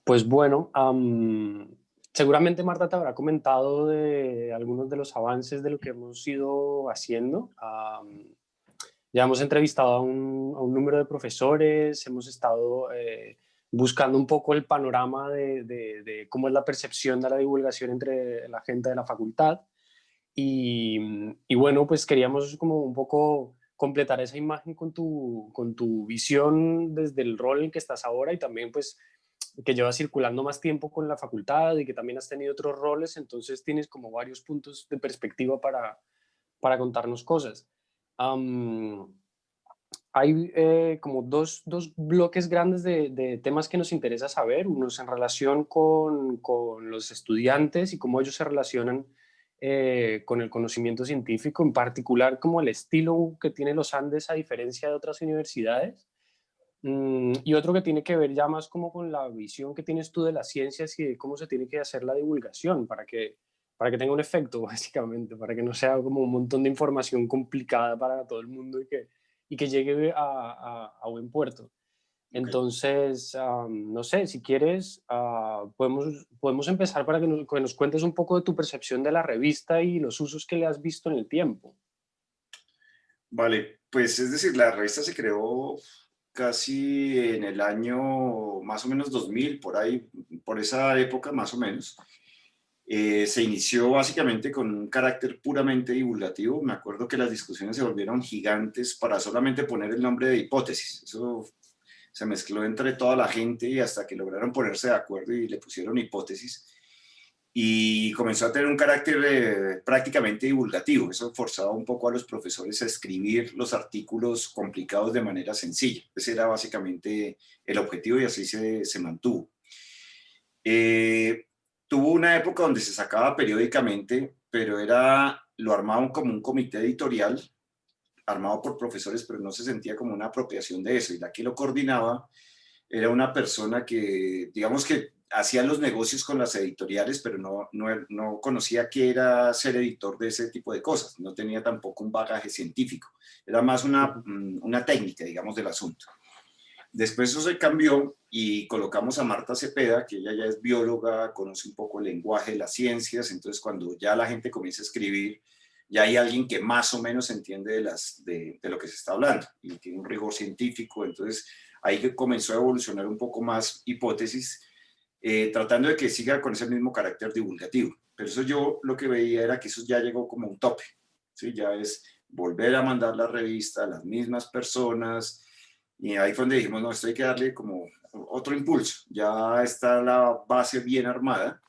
Pues bueno, seguramente Marta te habrá comentado de algunos de los avances de lo que hemos ido haciendo. Ya hemos entrevistado a un número de profesores, hemos estado buscando un poco el panorama de cómo es la percepción de la divulgación entre la gente de la facultad. Y bueno, pues queríamos como un poco completar esa imagen con tu visión desde el rol en el que estás ahora y también pues que llevas circulando más tiempo con la facultad y que también has tenido otros roles, entonces tienes como varios puntos de perspectiva para contarnos cosas. Am, Hay como dos bloques grandes de temas que nos interesa saber, unos en relación con los estudiantes y cómo ellos se relacionan con el conocimiento científico, en particular como el estilo que tiene los Andes a diferencia de otras universidades. Y otro que tiene que ver ya más como con la visión que tienes tú de las ciencias y de cómo se tiene que hacer la divulgación para que tenga un efecto, básicamente, para que no sea como un montón de información complicada para todo el mundo y que llegue a buen puerto. Ok. Entonces, no sé, si quieres, podemos empezar para que nos cuentes un poco de tu percepción de la revista y los usos que le has visto en el tiempo. Vale, pues es decir, la revista se creó casi en el año más o menos 2000, por ahí, por esa época más o menos. Se inició básicamente con un carácter puramente divulgativo. Me acuerdo que las discusiones se volvieron gigantes para solamente poner el nombre de hipótesis. Eso se mezcló entre toda la gente y hasta que lograron ponerse de acuerdo y le pusieron hipótesis. Y comenzó a tener un carácter prácticamente divulgativo. Eso forzaba un poco a los profesores a escribir los artículos complicados de manera sencilla. Ese era básicamente el objetivo y así se mantuvo. Eh, Tuvo una época donde se sacaba periódicamente, pero lo armaban como un comité editorial armado por profesores, pero no se sentía como una apropiación de eso. Y la que lo coordinaba era una persona que, digamos que hacía los negocios con las editoriales, pero no conocía qué era ser editor de ese tipo de cosas. No tenía tampoco un bagaje científico. Era más Ujú. una técnica, digamos, del asunto. Después eso se cambió y colocamos a Marta Cepeda, que ella ya es bióloga, conoce un poco el lenguaje de las ciencias, entonces cuando ya la gente comienza a escribir, ya hay alguien que más o menos entiende de lo que se está hablando y tiene un rigor científico, entonces ahí que comenzó a evolucionar un poco más hipótesis, tratando de que siga con ese mismo carácter divulgativo. Pero eso yo lo que veía era que eso ya llegó como un tope, ¿sí? Ya es volver a mandar la revista a las mismas personas, y ahí fue donde dijimos, no, esto hay que darle como otro impulso. Ya está la base bien armada,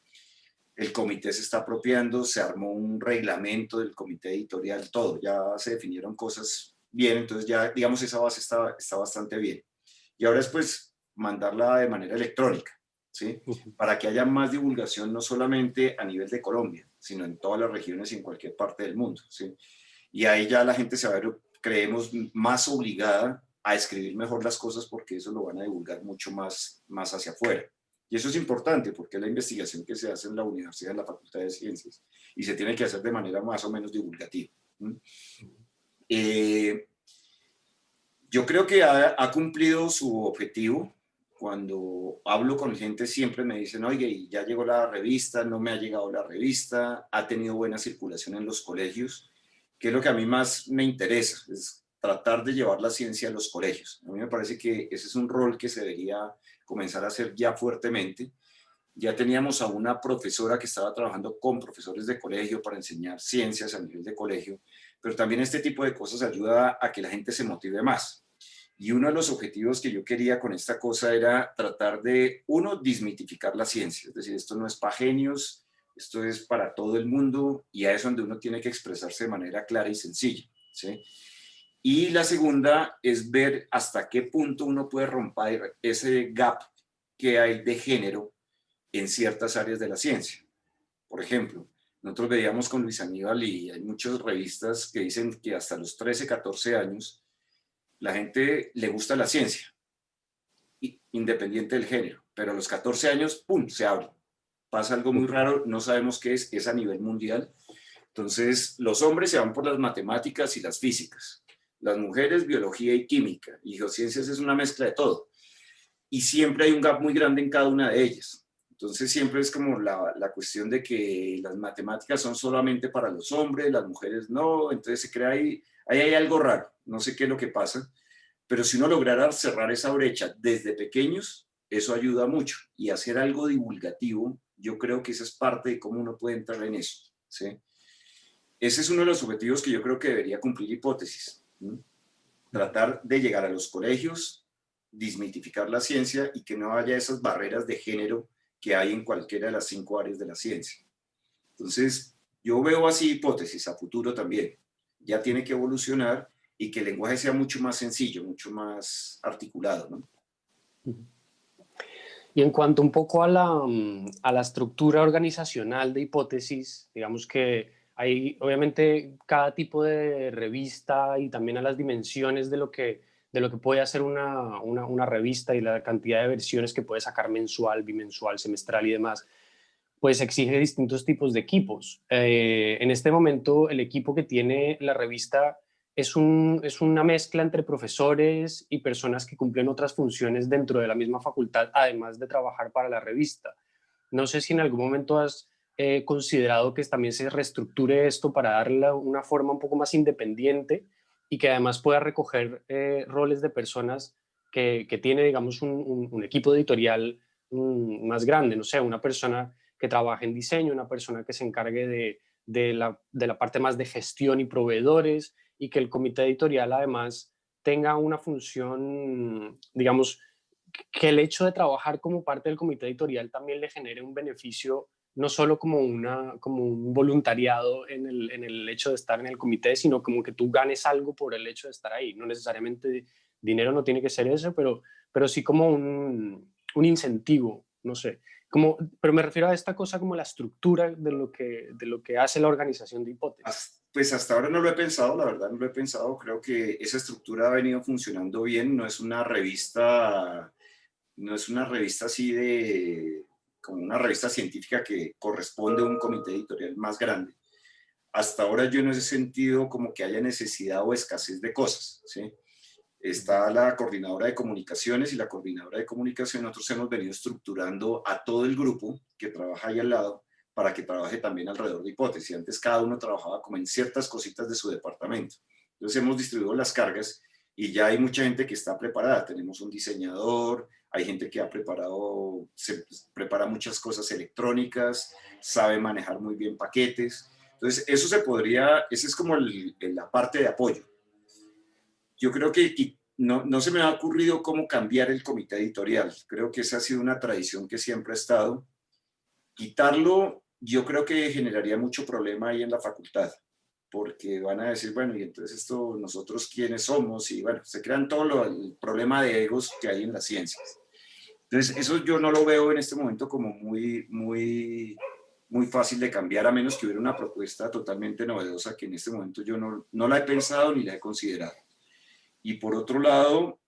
el comité se está apropiando, se armó un reglamento del comité editorial, todo, ya se definieron cosas bien, entonces ya, digamos, esa base está bastante bien. Y ahora es pues mandarla de manera electrónica, ¿sí? Ujú. Para que haya más divulgación, no solamente a nivel de Colombia, sino en todas las regiones y en cualquier parte del mundo, ¿sí? Y ahí ya la gente se va a ver, creemos, más obligada a escribir mejor las cosas porque eso lo van a divulgar mucho más hacia afuera. Y eso es importante porque es la investigación que se hace en la universidad, en la Facultad de Ciencias, y se tiene que hacer de manera más o menos divulgativa. ¿Mm? Eh, yo creo que ha cumplido su objetivo. Cuando hablo con gente siempre me dicen, oye, y ya llegó la revista, no me ha llegado la revista, ha tenido buena circulación en los colegios, que es lo que a mí más me interesa, es tratar de llevar la ciencia a los colegios. A mí me parece que ese es un rol que se debería comenzar a hacer ya fuertemente. Ya teníamos a una profesora que estaba trabajando con profesores de colegio para enseñar ciencias a nivel de colegio, pero también este tipo de cosas ayuda a que la gente se motive más. Y uno de los objetivos que yo quería con esta cosa era tratar de, uno, desmitificar la ciencia, es decir, esto no es para genios, esto es para todo el mundo y ahí es donde uno tiene que expresarse de manera clara y sencilla, ¿sí? Y la segunda es ver hasta qué punto uno puede romper ese gap que hay de género en ciertas áreas de la ciencia. Por ejemplo, nosotros veíamos con Luis Aníbal y hay muchas revistas que dicen que hasta los 13, 14 años la gente le gusta la ciencia, independiente del género, pero a los 14 años, ¡pum!, se abre. Pasa algo muy Ujú. raro, no sabemos qué es a nivel mundial. Entonces, los hombres se van por las matemáticas y las físicas, las mujeres biología y química, y geociencias es una mezcla de todo. y siempre hay un gap muy grande en cada una de ellas. Entonces siempre es como la cuestión de que las matemáticas son solamente para los hombres, las mujeres no, entonces se crea ahí hay algo raro, no sé qué es lo que pasa, pero si uno lograra cerrar esa brecha desde pequeños, eso ayuda mucho, y hacer algo divulgativo, yo creo que esa es parte de cómo uno puede entrar en eso, ¿sí? Ese es uno de los objetivos que yo creo que debería cumplir Hipótesis, ¿sí? Tratar de llegar a los colegios, desmitificar la ciencia y que no haya esas barreras de género que hay en cualquiera de las 5 áreas de la ciencia. Entonces, yo veo así Hipótesis a futuro también. Ya tiene que evolucionar y que el lenguaje sea mucho más sencillo, mucho más articulado, ¿no? Y en cuanto un poco a la estructura organizacional de Hipótesis, digamos que hay obviamente cada tipo de revista y también a las dimensiones de lo que puede hacer una revista y la cantidad de versiones que puede sacar mensual, bimensual, semestral y demás, pues exige distintos tipos de equipos. En este momento el equipo que tiene la revista es una mezcla entre profesores y personas que cumplen otras funciones dentro de la misma facultad, además de trabajar para la revista. No sé si en algún momento has considerado que también se reestructure esto para darle una forma un poco más independiente y que además pueda recoger roles de personas que tiene, digamos, un equipo editorial más grande, no sé, una persona que trabaje en diseño, una persona que se encargue de la parte más de gestión y proveedores, y que el comité editorial además tenga una función, digamos, que el hecho de trabajar como parte del comité editorial también le genere un beneficio, no solo como un voluntariado en el hecho de estar en el comité, sino como que tú ganes algo por el hecho de estar ahí. No necesariamente dinero, no tiene que ser eso, pero sí como un incentivo, no sé. Pero me refiero a esta cosa como la estructura de lo que hace la organización de Hipótesis. Pues hasta ahora no lo he pensado, la verdad no lo he pensado. Creo que esa estructura ha venido funcionando bien. No es una revista así como una revista científica que corresponde a un comité editorial más grande. Hasta ahora yo no he sentido como que haya necesidad o escasez de cosas, ¿sí? Está la coordinadora de comunicaciones, y la coordinadora de comunicación nosotros hemos venido estructurando a todo el grupo que trabaja ahí al lado para que trabaje también alrededor de Hipótesis. Antes cada uno trabajaba como en ciertas cositas de su departamento. Entonces hemos distribuido las cargas y ya hay mucha gente que está preparada. Tenemos un diseñador, hay gente que se prepara muchas cosas electrónicas, sabe manejar muy bien paquetes. Entonces esa es como la parte de apoyo. Yo creo que no se me ha ocurrido cómo cambiar el comité editorial. Creo que esa ha sido una tradición que siempre ha estado. Quitarlo, yo creo que generaría mucho problema ahí en la facultad, porque van a decir, bueno, y entonces esto, nosotros quiénes somos, y bueno, se crean todo el problema de egos que hay en las ciencias. Entonces, eso yo no lo veo en este momento como muy, muy, muy fácil de cambiar, a menos que hubiera una propuesta totalmente novedosa que en este momento yo no la he pensado ni la he considerado. Y por otro lado,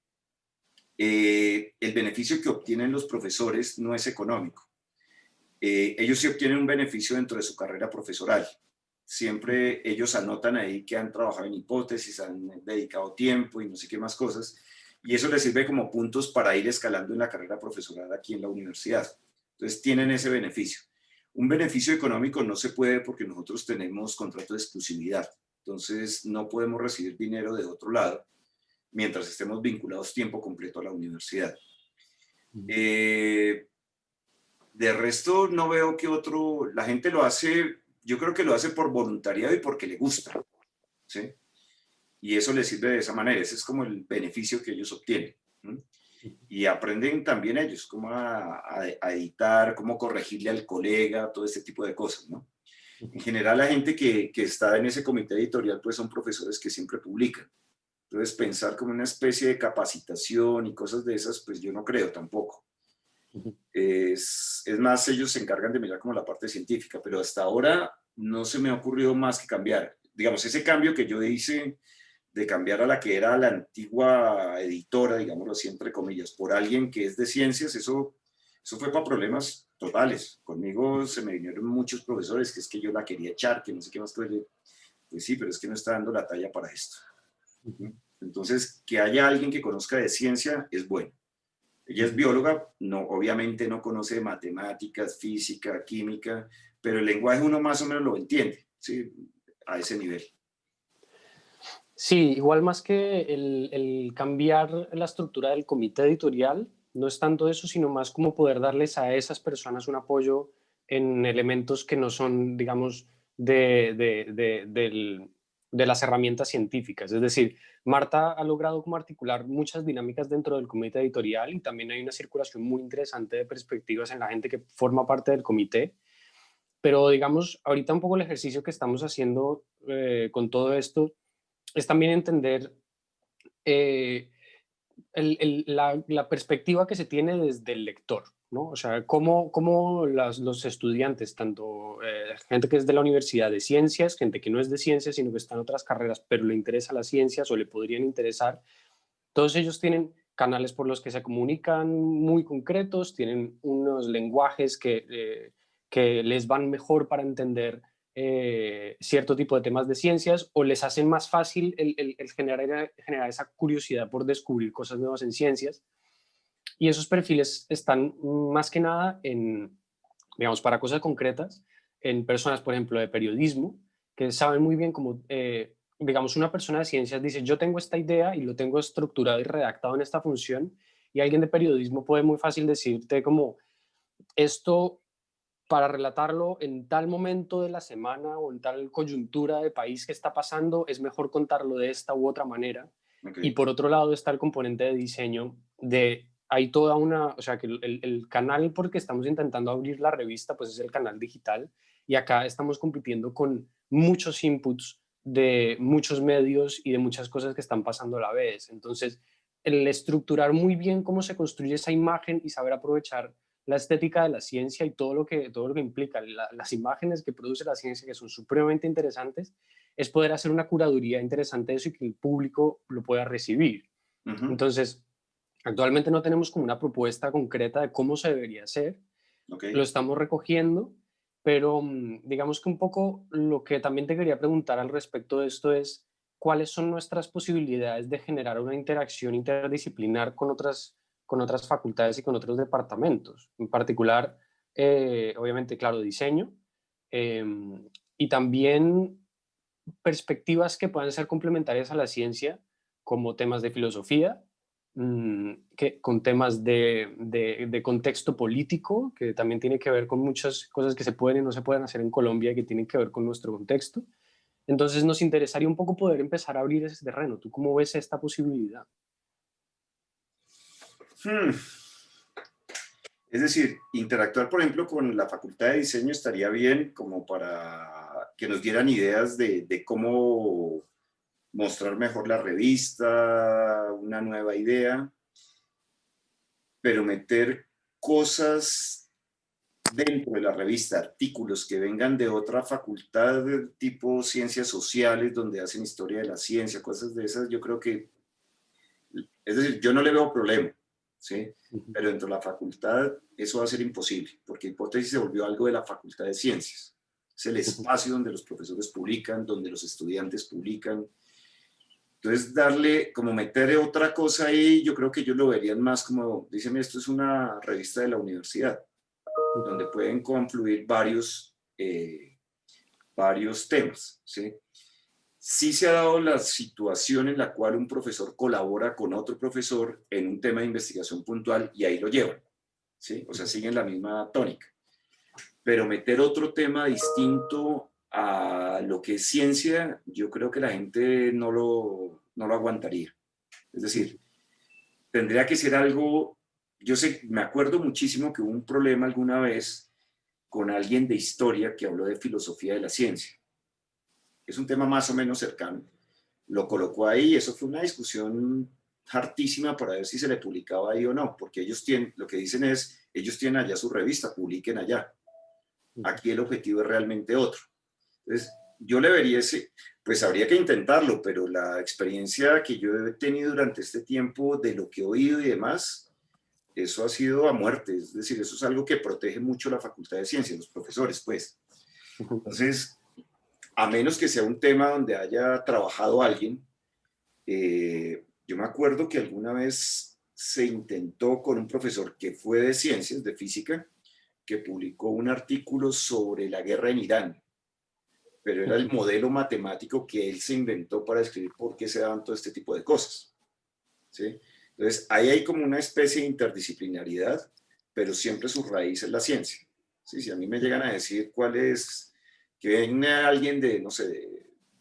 el beneficio que obtienen los profesores no es económico. Ellos sí obtienen un beneficio dentro de su carrera profesoral. Siempre ellos anotan ahí que han trabajado en Hipótesis, han dedicado tiempo y no sé qué más cosas, y eso les sirve como puntos para ir escalando en la carrera profesoral aquí en la universidad. Entonces tienen ese beneficio. Un beneficio económico no se puede porque nosotros tenemos contrato de exclusividad, entonces no podemos recibir dinero de otro lado mientras estemos vinculados tiempo completo a la universidad. De resto, no veo que la gente lo hace, yo creo que lo hace por voluntariado y porque le gusta, ¿sí? Y eso les sirve de esa manera, ese es como el beneficio que ellos obtienen, ¿sí? Y aprenden también ellos cómo a editar, cómo corregirle al colega, todo este tipo de cosas, ¿no? En general, la gente que está en ese comité editorial, pues son profesores que siempre publican. Entonces, pensar como una especie de capacitación y cosas de esas, pues yo no creo tampoco. Es más, ellos se encargan de mirar como la parte científica, pero hasta ahora no se me ha ocurrido más que cambiar. Digamos, ese cambio que yo hice de cambiar a la que era la antigua editora, digámoslo así, entre comillas, por alguien que es de ciencias, eso fue para problemas totales. Conmigo se me vinieron muchos profesores que es que yo la quería echar, que no sé qué más. Pues sí, pero es que no está dando la talla para esto. Entonces, que haya alguien que conozca de ciencia es bueno. Ella es bióloga, no, obviamente no conoce matemáticas, física, química, pero el lenguaje uno más o menos lo entiende, ¿sí? A ese nivel. Sí, igual más que el cambiar la estructura del comité editorial, no es tanto eso, sino más como poder darles a esas personas un apoyo en elementos que no son, digamos, de las herramientas científicas. Es decir, Marta ha logrado como articular muchas dinámicas dentro del comité editorial y también hay una circulación muy interesante de perspectivas en la gente que forma parte del comité. Pero digamos, ahorita un poco el ejercicio que estamos haciendo con todo esto es también entender eh, la perspectiva que se tiene desde el lector, ¿no? O sea, cómo los estudiantes, tanto gente que es de la universidad de ciencias, gente que no es de ciencias, sino que está en otras carreras, pero le interesa las ciencias o le podrían interesar, todos ellos tienen canales por los que se comunican muy concretos, tienen unos lenguajes que les van mejor para entender cierto tipo de temas de ciencias o les hacen más fácil el generar esa curiosidad por descubrir cosas nuevas en ciencias. Y esos perfiles están más que nada en, digamos, para cosas concretas, en personas, por ejemplo, de periodismo, que saben muy bien cómo, digamos, una persona de ciencias dice, yo tengo esta idea y lo tengo estructurado y redactado en esta función, y alguien de periodismo puede muy fácil decirte como, esto para relatarlo en tal momento de la semana o en tal coyuntura de país que está pasando, es mejor contarlo de esta u otra manera. Y Okay. por otro lado está el componente de diseño, de hay toda una, o sea, que el canal por el que estamos intentando abrir la revista, pues es el canal digital, y acá estamos compitiendo con muchos inputs de muchos medios y de muchas cosas que están pasando a la vez. Entonces, el estructurar muy bien cómo se construye esa imagen y saber aprovechar la estética de la ciencia y todo lo que implica, las imágenes que produce la ciencia, que son supremamente interesantes, es poder hacer una curaduría interesante de eso y que el público lo pueda recibir. Entonces, actualmente no tenemos como una propuesta concreta de cómo se debería hacer, lo Okay. estamos recogiendo, pero digamos que un poco lo que también te quería preguntar al respecto de esto es cuáles son nuestras posibilidades de generar una interacción interdisciplinar con otras facultades y con otros departamentos. En particular, obviamente, claro, diseño eh, y también perspectivas que puedan ser complementarias a la ciencia, como temas de filosofía, con temas de contexto político, que también tiene que ver con muchas cosas que se pueden y no se pueden hacer en Colombia y que tienen que ver con nuestro contexto. Entonces nos interesaría un poco poder empezar a abrir ese terreno. ¿Tú cómo ves esta posibilidad? Hmm. Es decir, interactuar, por ejemplo, con la Facultad de Diseño estaría bien como para que nos dieran ideas de cómo mostrar mejor la revista, una nueva idea, pero meter cosas dentro de la revista, artículos que vengan de otra facultad de tipo ciencias sociales, donde hacen historia de la ciencia, cosas de esas, yo creo que, es decir, yo no le veo problema, ¿sí? Pero dentro de la facultad eso va a ser imposible, porque Hipótesis se volvió algo de la Facultad de Ciencias. Es el espacio donde los profesores publican, donde los estudiantes publican. Entonces, darle, como meter otra cosa ahí, yo creo que ellos lo verían más como, dicen, esto es una revista de la universidad, donde pueden confluir varios temas, ¿sí? Sí se ha dado la situación en la cual un profesor colabora con otro profesor en un tema de investigación puntual y ahí lo llevan, ¿sí? O sea, siguen la misma tónica. Pero meter otro tema distinto a lo que es ciencia, yo creo que la gente no lo aguantaría. Es decir, tendría que ser algo, yo sé, me acuerdo muchísimo que hubo un problema alguna vez con alguien de historia que habló de filosofía de la ciencia. Es un tema más o menos cercano. Lo colocó ahí, eso fue una discusión hartísima para ver si se le publicaba ahí o no, porque ellos tienen, lo que dicen es, ellos tienen allá su revista, publiquen allá. Aquí el objetivo es realmente otro. Entonces, yo le vería ese, pues habría que intentarlo, pero la experiencia que yo he tenido durante este tiempo de lo que he oído y demás, eso ha sido a muerte, es decir, eso es algo que protege mucho la Facultad de Ciencias, los profesores, pues. Entonces, a menos que sea un tema donde haya trabajado alguien, yo me acuerdo que alguna vez se intentó con un profesor que fue de ciencias, de física, que publicó un artículo sobre la guerra en Irán, pero era el modelo matemático que él se inventó para describir por qué se daban todo este tipo de cosas, ¿sí? Entonces, ahí hay como una especie de interdisciplinariedad, pero siempre su raíz es la ciencia, ¿sí? Si a mí me llegan a decir cuál es, que venga alguien de, no sé,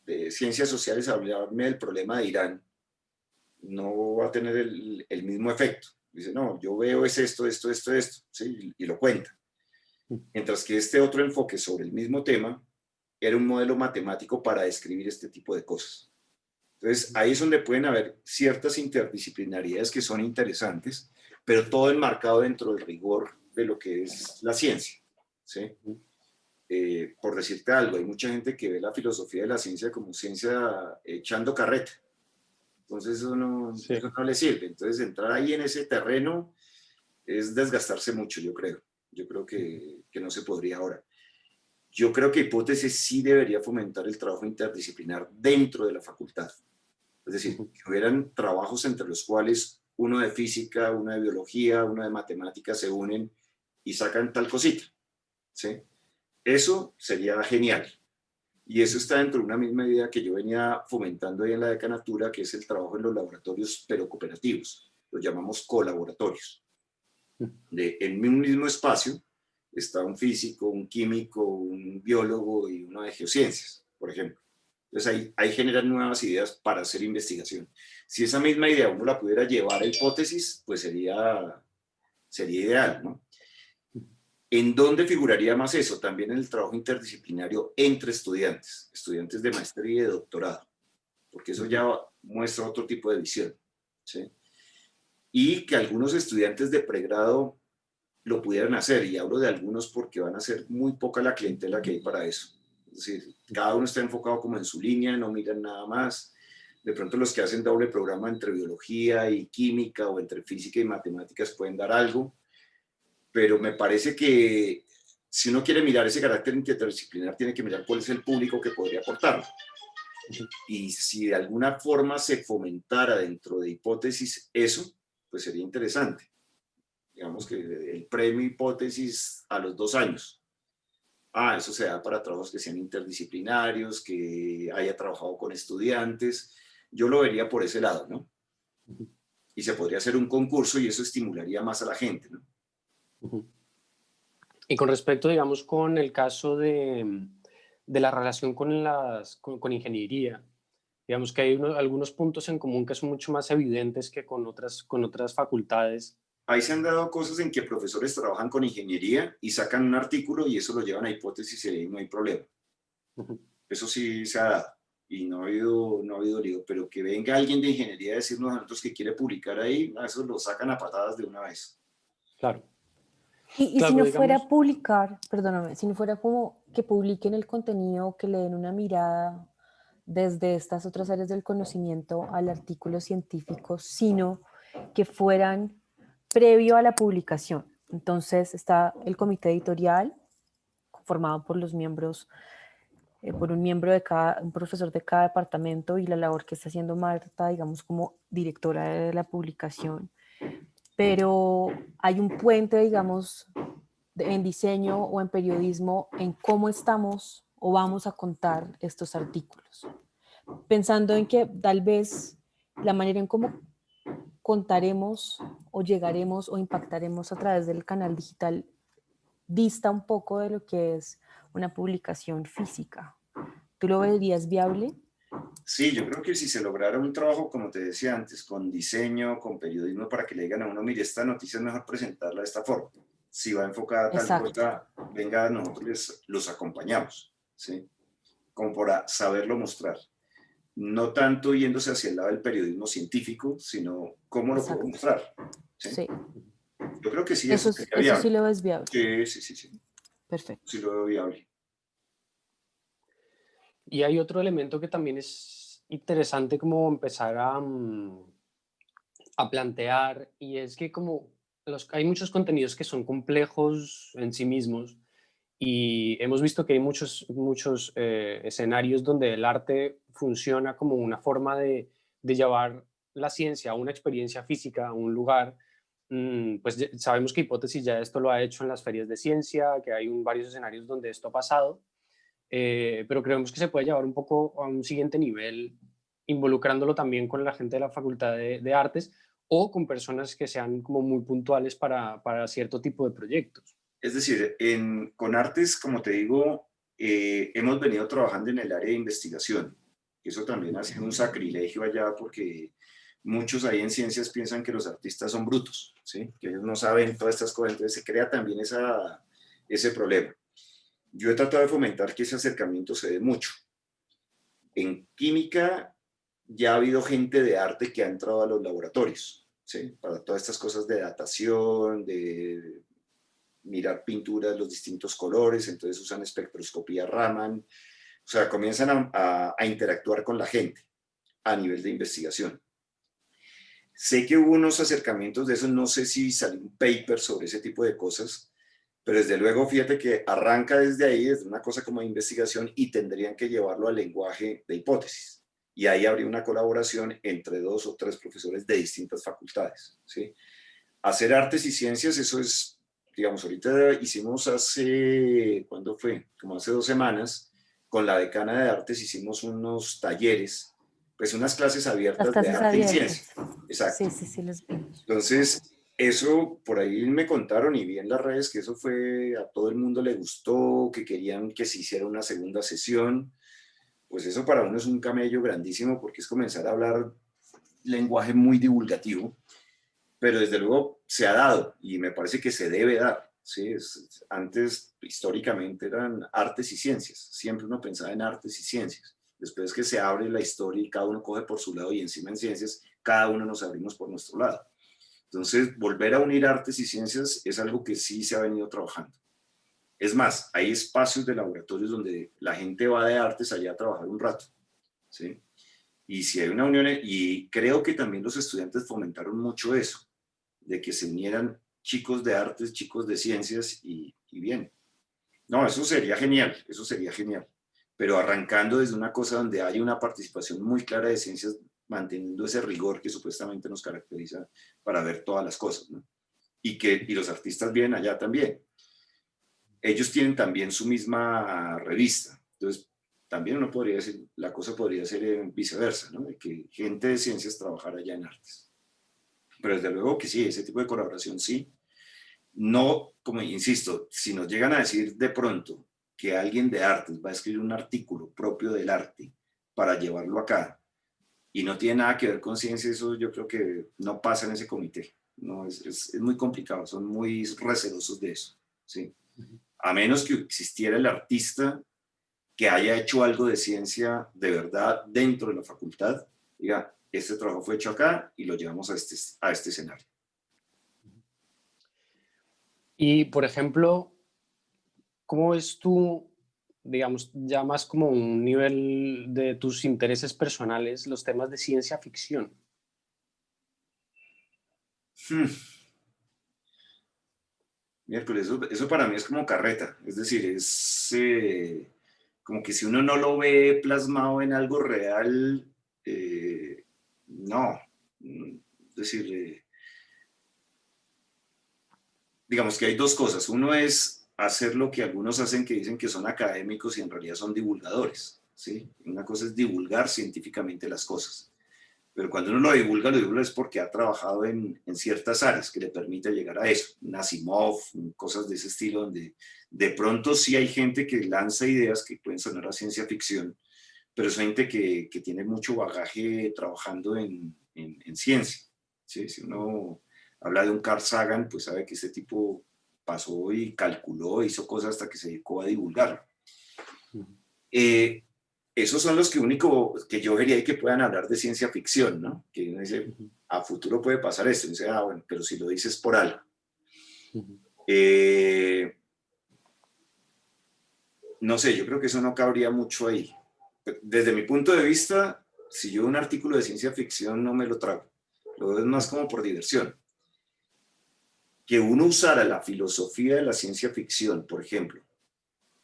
de ciencias sociales a hablarme del problema de Irán, no va a tener el mismo efecto. Dice, no, yo veo es esto, esto, esto, esto, ¿sí? Y lo cuenta. Mientras que este otro enfoque sobre el mismo tema era un modelo matemático para describir este tipo de cosas. Entonces, ahí es donde pueden haber ciertas interdisciplinariedades que son interesantes, pero todo enmarcado dentro del rigor de lo que es la ciencia, ¿sí? Por decirte algo, hay mucha gente que ve la filosofía de la ciencia como ciencia echando carreta. Entonces, Sí. eso no le sirve. Entonces, entrar ahí en ese terreno es desgastarse mucho, yo creo. Yo creo que no se podría ahora. Yo creo que Hipótesis sí debería fomentar el trabajo interdisciplinar dentro de la facultad. Es decir, que hubieran trabajos entre los cuales uno de física, uno de biología, uno de matemáticas se unen y sacan tal cosita, ¿sí? Eso sería genial. Y eso está dentro de una misma idea que yo venía fomentando ahí en la decanatura, que es el trabajo en los laboratorios, pero cooperativos. Los llamamos colaboratorios. En un mismo espacio está un físico, un químico, un biólogo y uno de geociencias, por ejemplo. Entonces ahí generan nuevas ideas para hacer investigación. Si esa misma idea uno la pudiera llevar a hipótesis, pues sería ideal, ¿no? ¿En dónde figuraría más eso? También en el trabajo interdisciplinario entre estudiantes, estudiantes de maestría y de doctorado, porque eso ya muestra otro tipo de visión, ¿sí? Y que algunos estudiantes de pregrado lo pudieran hacer, y hablo de algunos porque van a ser muy poca la clientela que hay para eso. Es decir, cada uno está enfocado como en su línea, no miran nada más. De pronto los que hacen doble programa entre biología y química o entre física y matemáticas pueden dar algo, pero me parece que si uno quiere mirar ese carácter interdisciplinar, tiene que mirar cuál es el público que podría aportarlo. Y si de alguna forma se fomentara dentro de hipótesis eso, pues sería interesante. Digamos que el premio hipótesis a los 2 años. Eso se da para trabajos que sean interdisciplinarios, que haya trabajado con estudiantes. Yo lo vería por ese lado, ¿no? Y se podría hacer un concurso y eso estimularía más a la gente, ¿no? Y con respecto, digamos, con el caso de la relación con ingeniería, digamos que hay algunos puntos en común que son mucho más evidentes que con otras facultades. Ahí se han dado cosas en que profesores trabajan con ingeniería y sacan un artículo y eso lo llevan a hipótesis y ahí no hay problema. Eso sí se ha dado y no ha habido lío, pero que venga alguien de ingeniería a decirnos a nosotros que quiere publicar ahí, eso lo sacan a patadas de una vez. Claro. Y si Claro, no digamos, fuera publicar, perdóname, si no fuera como que publiquen el contenido, que le den una mirada desde estas otras áreas del conocimiento al artículo científico, sino que fueran previo a la publicación. Entonces está el comité editorial, formado por los miembros, por un miembro un profesor de cada departamento y la labor que está haciendo Marta, digamos, como directora de la publicación. Pero hay un puente, digamos, en diseño o en periodismo en cómo estamos o vamos a contar estos artículos. Pensando en que tal vez la manera en cómo contaremos o llegaremos o impactaremos a través del canal digital dista un poco de lo que es una publicación física. ¿Tú lo verías viable? Sí, yo creo que si se lograra un trabajo, como te decía antes, con diseño, con periodismo, para que le digan a uno, mire, esta noticia es mejor presentarla de esta forma. Si va enfocada a tal Exacto. cosa, venga, nosotros los acompañamos, ¿sí? Como para saberlo mostrar. No tanto yéndose hacia el lado del periodismo científico, sino cómo lo puedo Exacto. mostrar, ¿sí? Sí. Yo creo que sí, eso sería Eso sí viable. lo ves viable. Sí. Perfecto. Sí lo veo viable. y hay otro elemento que también es interesante como empezar a plantear, y es que como hay muchos contenidos que son complejos en sí mismos, y hemos visto que hay muchos escenarios donde el arte funciona como una forma de llevar la ciencia a una experiencia física, a un lugar, pues sabemos que Hipótesis ya esto lo ha hecho en las ferias de ciencia, que hay varios escenarios donde esto ha pasado, pero creemos que se puede llevar un poco a un siguiente nivel, involucrándolo también con la gente de la Facultad de Artes o con personas que sean como muy puntuales para cierto tipo de proyectos. Es decir, con Artes, como te digo, hemos venido trabajando en el área de investigación. Eso también ha sido un sacrilegio allá porque muchos ahí en ciencias piensan que los artistas son brutos, ¿sí? Que ellos no saben todas estas cosas, entonces se crea también ese problema. Yo he tratado de fomentar que ese acercamiento se dé mucho. En química ya ha habido gente de arte que ha entrado a los laboratorios, ¿sí? Para todas estas cosas de datación, de mirar pinturas de los distintos colores, entonces usan espectroscopía Raman, o sea, comienzan a interactuar con la gente a nivel de investigación. Sé que hubo unos acercamientos de eso, no sé si salió un paper sobre ese tipo de cosas, pero desde luego fíjate que arranca desde ahí, desde una cosa como investigación y tendrían que llevarlo al lenguaje de hipótesis. Y ahí habría una colaboración entre 2 o 3 profesores de distintas facultades, ¿sí? Hacer artes y ciencias, eso es, digamos, ahorita hicimos ¿cuándo fue? Como hace 2 semanas, con la decana de artes hicimos unos talleres, pues unas clases Las abiertas de clases arte y abiertas. ciencia. Exacto. Sí, los vimos. Entonces, eso por ahí me contaron y vi en las redes que eso fue, a todo el mundo le gustó, que querían que se hiciera una segunda sesión. Pues eso para uno es un camello grandísimo porque es comenzar a hablar lenguaje muy divulgativo, pero desde luego se ha dado y me parece que se debe dar. ¿Sí? Antes, históricamente, eran artes y ciencias. Siempre uno pensaba en artes y ciencias. Después que se abre la historia y cada uno coge por su lado y encima en ciencias, cada uno nos abrimos por nuestro lado. Entonces, volver a unir artes y ciencias es algo que sí se ha venido trabajando. Es más, hay espacios de laboratorios donde la gente va de artes allá a trabajar un rato, ¿sí? Y si hay una unión, y creo que también los estudiantes fomentaron mucho eso, de que se unieran chicos de artes, chicos de ciencias y bien. No, eso sería genial, eso sería genial. Pero arrancando desde una cosa donde hay una participación muy clara de ciencias, manteniendo ese rigor que supuestamente nos caracteriza para ver todas las cosas, ¿no? Y los artistas vienen allá también. Ellos tienen también su misma revista. Entonces, también uno podría decir, la cosa podría ser viceversa, ¿no? De que gente de ciencias trabajara allá en artes. Pero desde luego que sí, ese tipo de colaboración sí. No, como insisto, si nos llegan a decir de pronto que alguien de artes va a escribir un artículo propio del arte para llevarlo acá y no tiene nada que ver con ciencia, eso yo creo que no pasa en ese comité. No, es muy complicado, son muy recelosos de eso, ¿sí? A menos que existiera el artista que haya hecho algo de ciencia de verdad dentro de la facultad, diga, este trabajo fue hecho acá y lo llevamos a este escenario. Y, por ejemplo, ¿cómo ves tú, digamos, ya más como un nivel de tus intereses personales, los temas de ciencia ficción? Miércoles, eso para mí es como carreta, es decir, es como que si uno no lo ve plasmado en algo real, no. Es decir, digamos que hay 2 cosas. Uno es hacer lo que algunos hacen que dicen que son académicos y en realidad son divulgadores, ¿sí? Una cosa es divulgar científicamente las cosas. Pero cuando uno lo divulga es porque ha trabajado en ciertas áreas que le permite llegar a eso. Un Asimov, cosas de ese estilo, donde de pronto sí hay gente que lanza ideas que pueden sonar a ciencia ficción, pero es gente que tiene mucho bagaje trabajando en ciencia. ¿Sí? Si uno habla de un Carl Sagan, pues sabe que ese tipo pasó y calculó, hizo cosas hasta que se dedicó a divulgar. Esos son los que único que yo vería que puedan hablar de ciencia ficción, ¿no? Que uno dice, a futuro puede pasar esto. Y dice, bueno, pero si lo dices por algo. No sé, yo creo que eso no cabría mucho ahí. Desde mi punto de vista, si yo un artículo de ciencia ficción no me lo trago. Lo veo más como por diversión. Que uno usara la filosofía de la ciencia ficción, por ejemplo,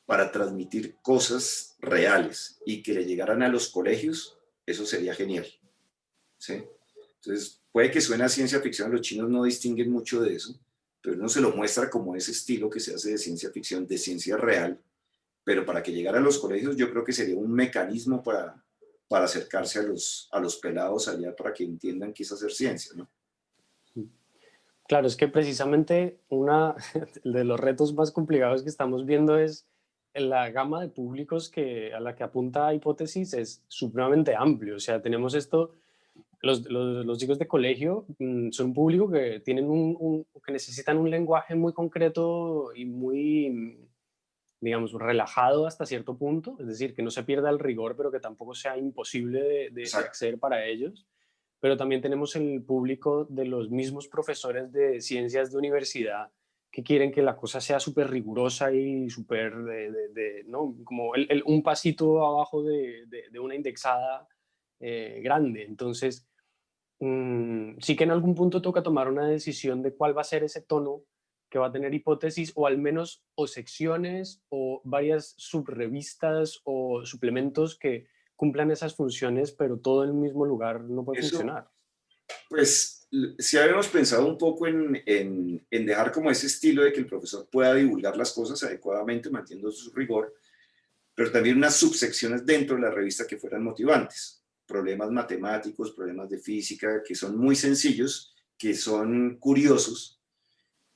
para transmitir cosas reales y que le llegaran a los colegios, eso sería genial. ¿Sí? Entonces, puede que suene a ciencia ficción, los chinos no distinguen mucho de eso, pero uno se lo muestra como ese estilo que se hace de ciencia ficción, de ciencia real, pero para que llegara a los colegios yo creo que sería un mecanismo para acercarse a los pelados allá para que entiendan qué es hacer ciencia, ¿no? Claro, es que precisamente uno de los retos más complicados que estamos viendo es la gama de públicos a la que apunta Hipótesis es supremamente amplio. O sea, tenemos esto, los chicos de colegio son un público que tienen que necesitan un lenguaje muy concreto y muy, digamos, relajado hasta cierto punto, es decir, que no se pierda el rigor, pero que tampoco sea imposible de Exacto. acceder para ellos. Pero también tenemos el público de los mismos profesores de ciencias de universidad que quieren que la cosa sea súper rigurosa y súper, ¿no? Como un pasito abajo de una indexada grande. Entonces, sí que en algún punto toca tomar una decisión de cuál va a ser ese tono que va a tener Hipótesis, o al menos o secciones o varias subrevistas o suplementos que cumplan esas funciones, pero todo en el mismo lugar no puede Eso, funcionar. pues, sí habíamos pensado un poco en dejar como ese estilo de que el profesor pueda divulgar las cosas adecuadamente, manteniendo su rigor, pero también unas subsecciones dentro de la revista que fueran motivantes. Problemas matemáticos, problemas de física, que son muy sencillos, que son curiosos.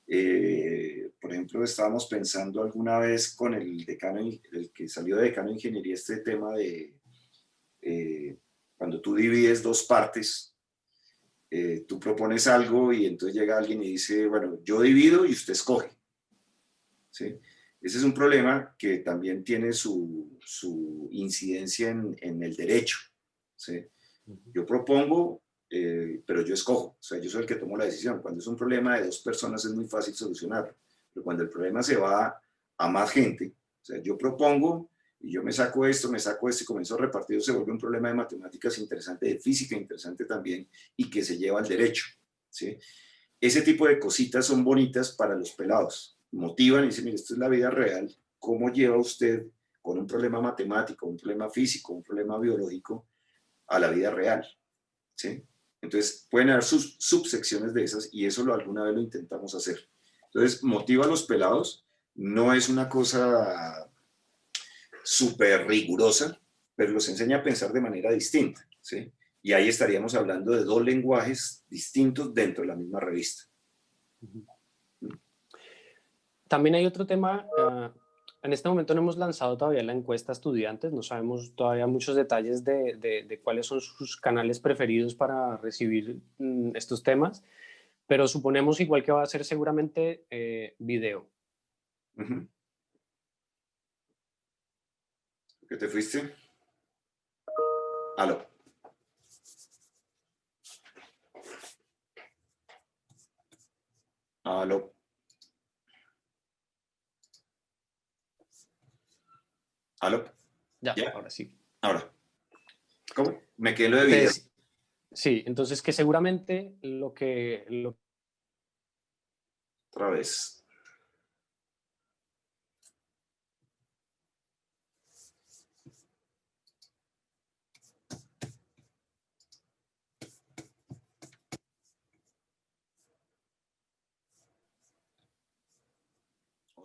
Por ejemplo, estábamos pensando alguna vez con el decano, el que salió de decano de ingeniería, este tema de cuando tú divides dos partes, tú propones algo y entonces llega alguien y dice, bueno, yo divido y usted escoge. ¿Sí? Ese es un problema que también tiene su incidencia en el derecho. ¿Sí? Yo propongo, pero yo escojo. O sea, yo soy el que tomo la decisión. Cuando es un problema de dos personas es muy fácil solucionarlo. Pero cuando el problema se va a más gente, o sea, yo propongo y yo me saco esto y comienzo a repartir, se vuelve un problema de matemáticas interesante, de física interesante también, y que se lleva al derecho. ¿Sí? Ese tipo de cositas son bonitas para los pelados. Motivan y dicen, mire, esto es la vida real. ¿Cómo lleva usted con un problema matemático, un problema físico, un problema biológico a la vida real? ¿Sí? Entonces, pueden haber sus subsecciones de esas y eso alguna vez lo intentamos hacer. Entonces, motiva a los pelados. No es una cosa súper rigurosa, pero los enseña a pensar de manera distinta. ¿Sí? Y ahí estaríamos hablando de dos lenguajes distintos dentro de la misma revista. También hay otro tema, en este momento no hemos lanzado todavía la encuesta a estudiantes, no sabemos todavía muchos detalles de cuáles son sus canales preferidos para recibir estos temas, pero suponemos igual que va a ser seguramente video. ¿Qué te fuiste? Aló. Aló. Aló. Ya, ¿Ya? ahora sí. Ahora. ¿Cómo? Me quedé lo de video. Sí, entonces que seguramente Otra vez.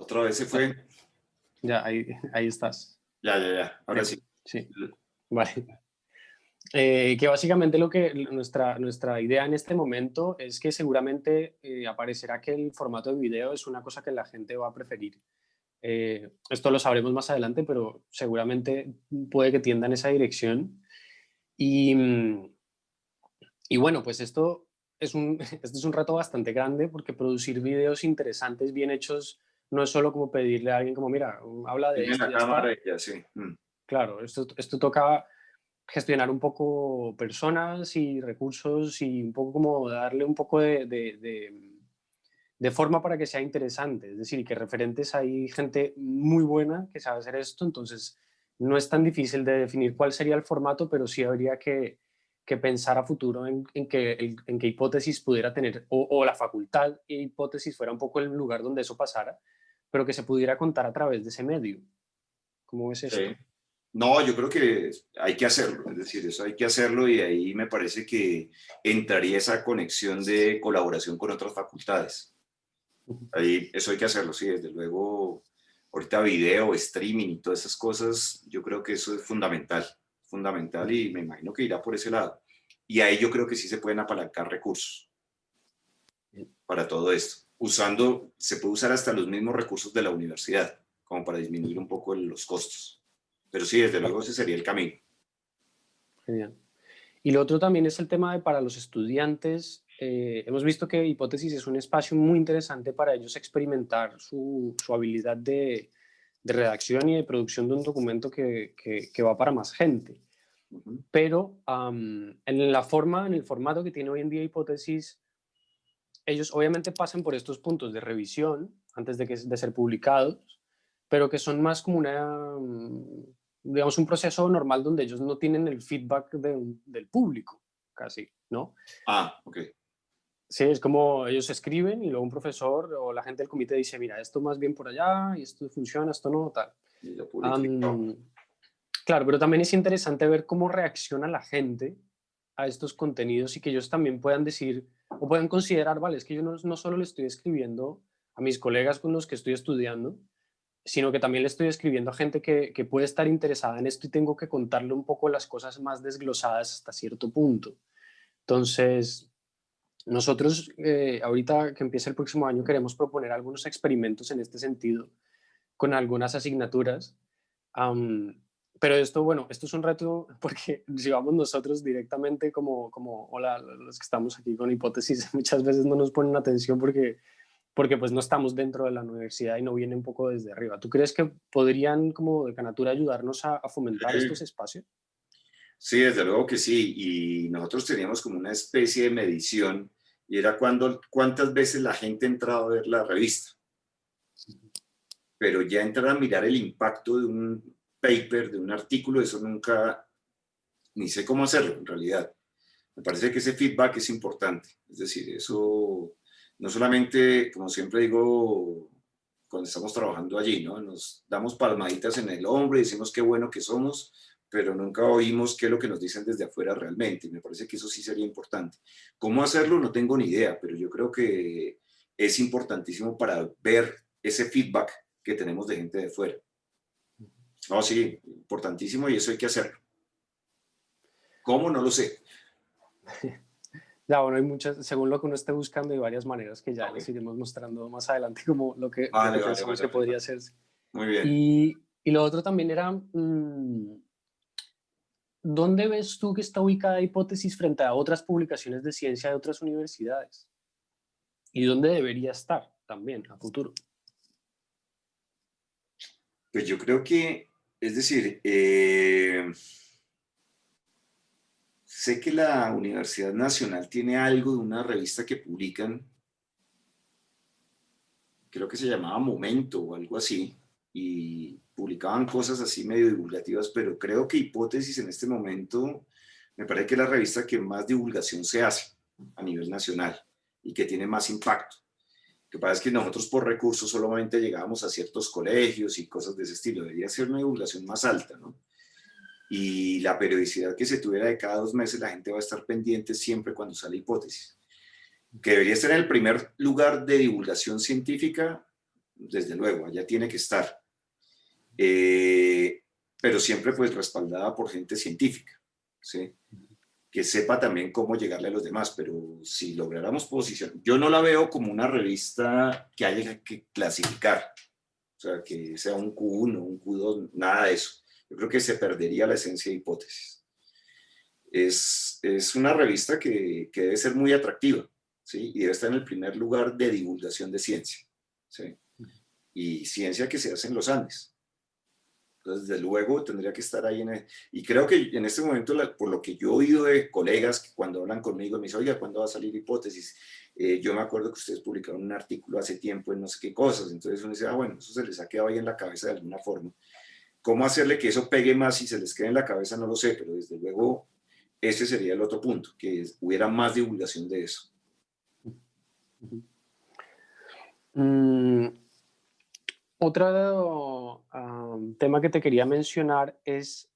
Otra vez se fue. Ya, ahí estás. Ya. Ahora sí. Sí, vale. Que básicamente nuestra idea en este momento es que seguramente aparecerá que el formato de video es una cosa que la gente va a preferir. Esto lo sabremos más adelante, pero seguramente puede que tienda en esa dirección. Y bueno, pues esto es un reto bastante grande porque producir videos interesantes, bien hechos, no es solo como pedirle a alguien como, mira, habla de Tiene esto la y ya cámara está. y ya sí. Claro, esto toca gestionar un poco personas y recursos y un poco como darle un poco de forma para que sea interesante. Es decir, que referentes hay gente muy buena que sabe hacer esto, entonces no es tan difícil de definir cuál sería el formato, pero sí habría que pensar a futuro en que Hipótesis pudiera tener, o la facultad y Hipótesis fuera un poco el lugar donde eso pasara, pero que se pudiera contar a través de ese medio. ¿Cómo ves Sí. esto? No, yo creo que hay que hacerlo, es decir, eso hay que hacerlo y ahí me parece que entraría esa conexión de colaboración con otras facultades. Ahí, eso hay que hacerlo, sí, desde luego, ahorita video, streaming y todas esas cosas, yo creo que eso es fundamental, fundamental y me imagino que irá por ese lado. Y ahí yo creo que sí se pueden apalancar recursos para todo esto. Usando, se puede usar hasta los mismos recursos de la universidad, como para disminuir un poco los costos. Pero sí, desde luego ese sería el camino. Genial. Y lo otro también es el tema de para los estudiantes. Hemos visto que Hipótesis es un espacio muy interesante para ellos experimentar su habilidad de redacción y de producción de un documento que va para más gente. Pero en la forma, en el formato que tiene hoy en día Hipótesis, ellos obviamente pasan por estos puntos de revisión antes de ser publicados, pero que son más como digamos, un proceso normal donde ellos no tienen el feedback del público, casi, ¿no? Ah, ok. Sí, es como ellos escriben y luego un profesor o la gente del comité dice, mira, esto más bien por allá, y esto funciona, esto no, tal. Y lo publico. Claro, pero también es interesante ver cómo reacciona la gente a estos contenidos y que ellos también puedan decir o puedan considerar, vale, es que yo no solo le estoy escribiendo a mis colegas con los que estoy estudiando, sino que también le estoy escribiendo a gente que puede estar interesada en esto y tengo que contarle un poco las cosas más desglosadas hasta cierto punto. Entonces, nosotros ahorita que empieza el próximo año queremos proponer algunos experimentos en este sentido con algunas asignaturas. Um, pero esto, bueno, esto es un reto porque si vamos nosotros directamente hola, los que estamos aquí con Hipótesis, muchas veces no nos ponen atención porque pues no estamos dentro de la universidad y no viene un poco desde arriba. ¿Tú crees que podrían como decanatura ayudarnos a fomentar estos espacios? Sí, desde luego que sí. Y nosotros teníamos como una especie de medición y era cuántas veces la gente entraba a ver la revista. Pero ya entrar a mirar el impacto de un paper, de un artículo, eso nunca, ni sé cómo hacerlo en realidad. Me parece que ese feedback es importante. Es decir, eso no solamente, como siempre digo, cuando estamos trabajando allí, ¿no? Nos damos palmaditas en el hombro y decimos qué bueno que somos, pero nunca oímos qué es lo que nos dicen desde afuera realmente. Y me parece que eso sí sería importante. ¿Cómo hacerlo? No tengo ni idea, pero yo creo que es importantísimo para ver ese feedback que tenemos de gente de fuera. No, sí, importantísimo y eso hay que hacerlo. ¿Cómo? No lo sé. Ya, bueno, hay muchas, según lo que uno esté buscando, hay varias maneras que ya Okay. les iremos mostrando más adelante como lo que Vale, vale, pensamos vale, que vale, podría vale. hacerse. Muy bien. Y lo otro también era, ¿dónde ves tú que está ubicada Hipótesis frente a otras publicaciones de ciencia de otras universidades? ¿Y dónde debería estar también a futuro? Pues yo creo que, es decir, sé que la Universidad Nacional tiene algo de una revista que publican, creo que se llamaba Momento o algo así, y publicaban cosas así medio divulgativas, pero creo que Hipótesis en este momento me parece que es la revista que más divulgación se hace a nivel nacional y que tiene más impacto. Lo que pasa es que nosotros por recursos solamente llegábamos a ciertos colegios y cosas de ese estilo. Debería ser una divulgación más alta, ¿no? Y la periodicidad que se tuviera de cada 2 meses, la gente va a estar pendiente siempre cuando sale Hipótesis. Que debería estar en el primer lugar de divulgación científica, desde luego, allá tiene que estar. Pero siempre pues respaldada por gente científica, ¿sí? Que sepa también cómo llegarle a los demás, pero si lográramos posición, yo no la veo como una revista que haya que clasificar, o sea, que sea un Q1, un Q2, nada de eso. Yo creo que se perdería la esencia de Hipótesis. Es una revista que debe ser muy atractiva, ¿sí? Y debe estar en el primer lugar de divulgación de ciencia, ¿sí? Y ciencia que se hace en los Andes. Entonces, desde luego, tendría que estar ahí. Y creo que en este momento, por lo que yo he oído de colegas que cuando hablan conmigo, me dicen, oiga, ¿cuándo va a salir Hipótesis? Yo me acuerdo que ustedes publicaron un artículo hace tiempo en no sé qué cosas. Entonces uno dice, ah, bueno, eso se les ha quedado ahí en la cabeza de alguna forma. ¿Cómo hacerle que eso pegue más y se les quede en la cabeza? No lo sé, pero desde luego ese sería el otro punto, que hubiera más divulgación de eso. Mm, otra, tema que te quería mencionar es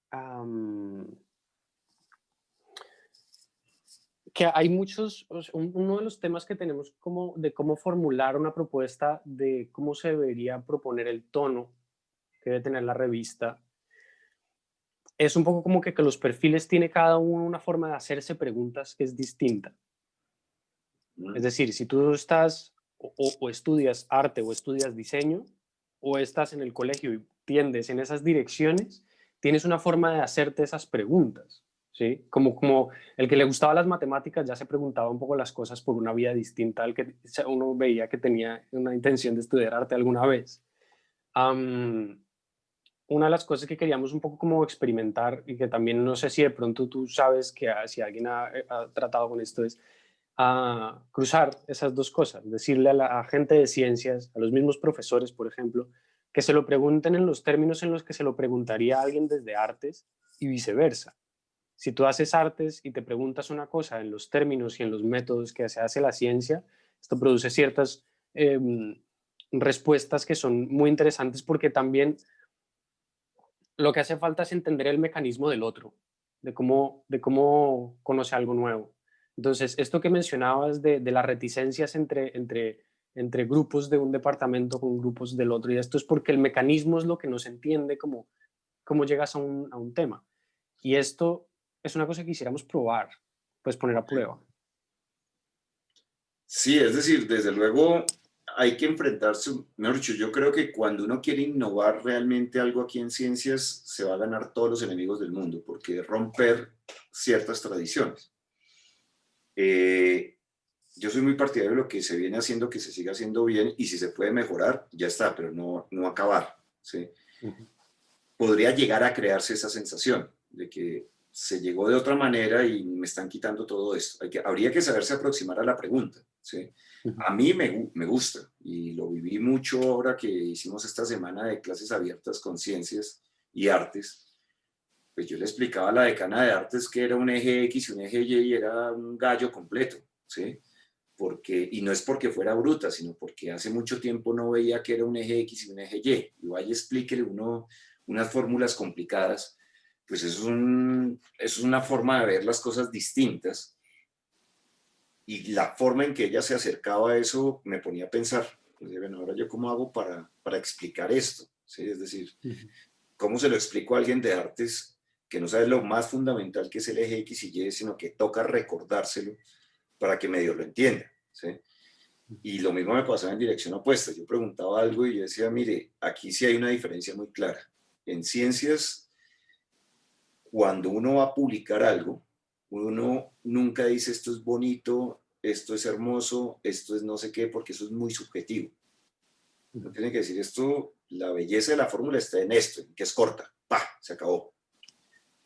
que hay muchos, uno de los temas que tenemos como de cómo formular una propuesta de cómo se debería proponer el tono que debe tener la revista, es un poco como que los perfiles tiene cada uno una forma de hacerse preguntas que es distinta. Es decir, si tú estás o estudias arte o estudias diseño o estás en el colegio y tiendes en esas direcciones, tienes una forma de hacerte esas preguntas, ¿sí? Como el que le gustaba las matemáticas ya se preguntaba un poco las cosas por una vía distinta al que uno veía que tenía una intención de estudiar arte alguna vez. Una de las cosas que queríamos un poco como experimentar y que también no sé si de pronto tú sabes que si alguien ha tratado con esto es a cruzar esas dos cosas, decirle a gente de ciencias, a los mismos profesores, por ejemplo, que se lo pregunten en los términos en los que se lo preguntaría a alguien desde artes y viceversa. Si tú haces artes y te preguntas una cosa en los términos y en los métodos que se hace la ciencia, esto produce ciertas respuestas que son muy interesantes porque también lo que hace falta es entender el mecanismo del otro, de cómo conoce algo nuevo. Entonces, esto que mencionabas de las reticencias entre grupos de un departamento con grupos del otro, y esto es porque el mecanismo es lo que no se entiende cómo llegas a un tema. Y esto es una cosa que quisiéramos probar, pues poner a prueba. Sí, es decir, desde luego hay que enfrentarse, mejor dicho, yo creo que cuando uno quiere innovar realmente algo aquí en ciencias, se va a ganar todos los enemigos del mundo, porque es romper ciertas tradiciones. Yo soy muy partidario de lo que se viene haciendo, que se siga haciendo bien, y si se puede mejorar, ya está, pero no acabar, ¿sí? Podría llegar a crearse esa sensación de que se llegó de otra manera y me están quitando todo esto. Habría que saberse aproximar a la pregunta, ¿sí? A mí me gusta, y lo viví mucho ahora que hicimos esta semana de clases abiertas con ciencias y artes. Pues yo le explicaba a la decana de artes que era un eje X y un eje Y y era un gallo completo, ¿sí? Y no es porque fuera bruta, sino porque hace mucho tiempo no veía que era un eje X y un eje Y. Y vaya, explíquele unas fórmulas complicadas, pues es una forma de ver las cosas distintas. Y la forma en que ella se acercaba a eso me ponía a pensar, pues, bueno, ahora yo cómo hago para explicar esto, ¿sí? Es decir, ¿cómo se lo explico a alguien de artes que no sabe lo más fundamental que es el eje X y Y, sino que toca recordárselo para que medio lo entienda, ¿sí? Y lo mismo me pasaba en dirección opuesta. Yo preguntaba algo y yo decía, mire, aquí sí hay una diferencia muy clara. En ciencias, cuando uno va a publicar algo, uno nunca dice esto es bonito, esto es hermoso, esto es no sé qué, porque eso es muy subjetivo. Uno tiene que decir esto, la belleza de la fórmula está en esto, que es corta, ¡pa! Se acabó.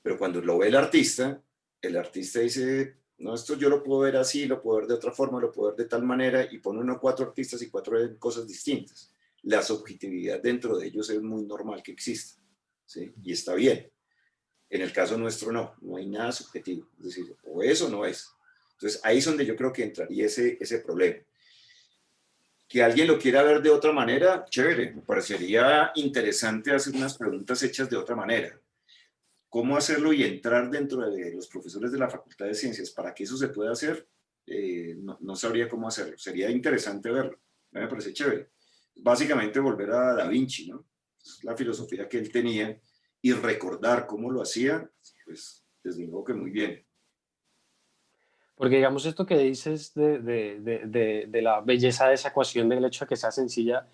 Pero cuando lo ve el artista dice, no, esto yo lo puedo ver así, lo puedo ver de otra forma, lo puedo ver de tal manera, y pone uno 4 artistas y 4 cosas distintas. La subjetividad dentro de ellos es muy normal que exista, ¿sí? Y está bien. En el caso nuestro no hay nada subjetivo, es decir, o es o no es. Entonces ahí es donde yo creo que entraría ese problema. Que alguien lo quiera ver de otra manera, chévere, me parecería interesante hacer unas preguntas hechas de otra manera. ¿Cómo hacerlo y entrar dentro de los profesores de la Facultad de Ciencias para que eso se pueda hacer? No sabría cómo hacerlo. Sería interesante verlo. Me parece chévere. Básicamente volver a Da Vinci, ¿no? Es la filosofía que él tenía y recordar cómo lo hacía, pues desde luego que muy bien. Porque digamos esto que dices de la belleza de esa ecuación, del hecho de que sea sencilla,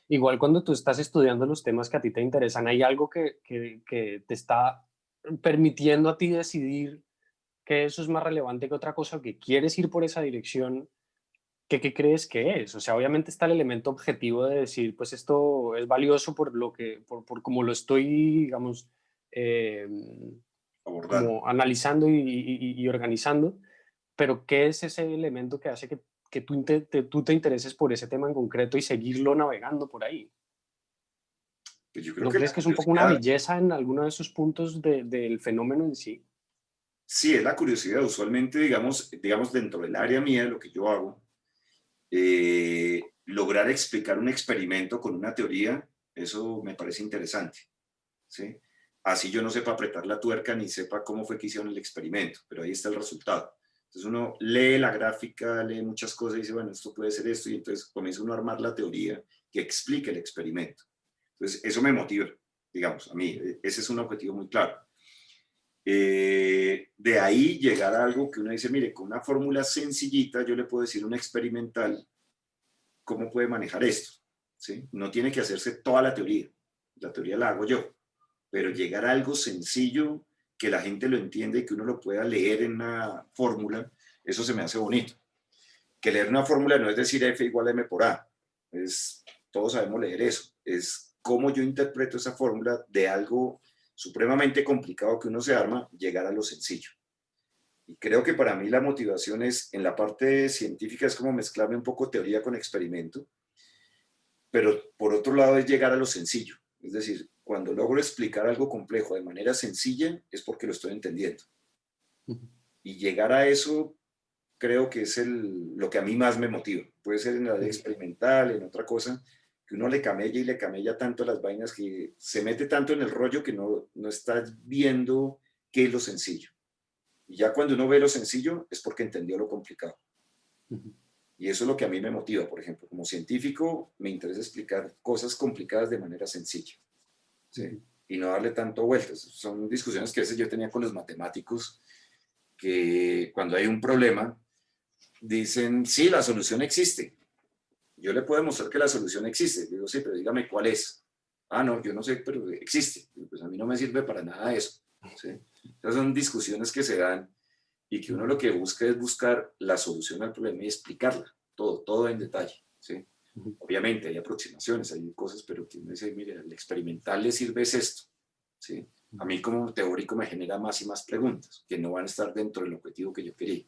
igual cuando tú estás estudiando los temas que a ti te interesan, hay algo que te está permitiendo a ti decidir que eso es más relevante que otra cosa, que quieres ir por esa dirección, que qué crees que es. O sea, obviamente está el elemento objetivo de decir, pues esto es valioso por cómo lo estoy, digamos, eh, Abordando. como analizando y organizando, pero ¿qué es ese elemento que hace que tú te intereses por ese tema en concreto y seguirlo navegando por ahí? Pues yo creo ¿No que la crees que es un poco una curiosidad, belleza en alguno de esos puntos del fenómeno en sí? sí, es la curiosidad. Usualmente, digamos dentro del área mía, lo que yo hago, lograr explicar un experimento con una teoría, eso me parece interesante. ¿sí? Así yo no sepa apretar la tuerca ni sepa cómo fue que hicieron el experimento, pero ahí está el resultado. Entonces uno lee la gráfica, lee muchas cosas y dice, bueno, esto puede ser esto, y entonces comienza uno a armar la teoría que explique el experimento. Entonces eso me motiva, digamos, a mí, ese es un objetivo muy claro. De ahí llegar a algo que uno dice, mire, con una fórmula sencillita yo le puedo decir a un experimental cómo puede manejar esto, ¿sí? No tiene que hacerse toda la teoría la hago yo, pero llegar a algo sencillo, que la gente lo entienda y que uno lo pueda leer en una fórmula, eso se me hace bonito. Que leer una fórmula no es decir F igual a M por A, todos sabemos leer eso, es cómo yo interpreto esa fórmula de algo supremamente complicado que uno se arma, llegar a lo sencillo. Y creo que para mí la motivación es, en la parte científica, es como mezclarme un poco teoría con experimento, pero por otro lado es llegar a lo sencillo. Es decir, cuando logro explicar algo complejo de manera sencilla, es porque lo estoy entendiendo. Y llegar a eso creo que es lo que a mí más me motiva. Puede ser en la área experimental, en otra cosa, que uno le camella y le camella tanto las vainas que se mete tanto en el rollo que no está viendo qué es lo sencillo. Y ya cuando uno ve lo sencillo es porque entendió lo complicado. Y eso es lo que a mí me motiva, por ejemplo. Como científico me interesa explicar cosas complicadas de manera sencilla, ¿sí? Y no darle tanto vueltas. Son discusiones que a veces yo tenía con los matemáticos, que cuando hay un problema dicen, sí, la solución existe. Yo le puedo demostrar que la solución existe. Digo, sí, pero dígame cuál es. Ah, no, yo no sé, pero existe. Pues a mí no me sirve para nada eso, ¿sí? Esas son discusiones que se dan y que uno lo que busca es buscar la solución al problema y explicarla, todo en detalle, ¿sí? Obviamente hay aproximaciones, hay cosas, pero que uno dice, mire, el experimental le sirve es esto, ¿sí? A mí como teórico me genera más y más preguntas que no van a estar dentro del objetivo que yo quería.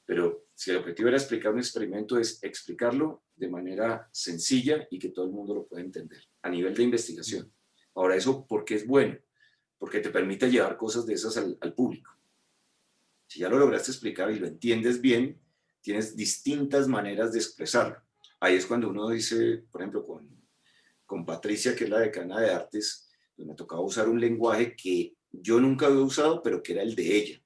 Pero si el objetivo era explicar un experimento, es explicarlo de manera sencilla y que todo el mundo lo pueda entender, a nivel de investigación. Ahora, ¿eso por qué es bueno? Porque te permite llevar cosas de esas al público. Si ya lo lograste explicar y lo entiendes bien, tienes distintas maneras de expresarlo. Ahí es cuando uno dice, por ejemplo, con Patricia, que es la decana de artes, pues me tocaba usar un lenguaje que yo nunca había usado, pero que era el de ella,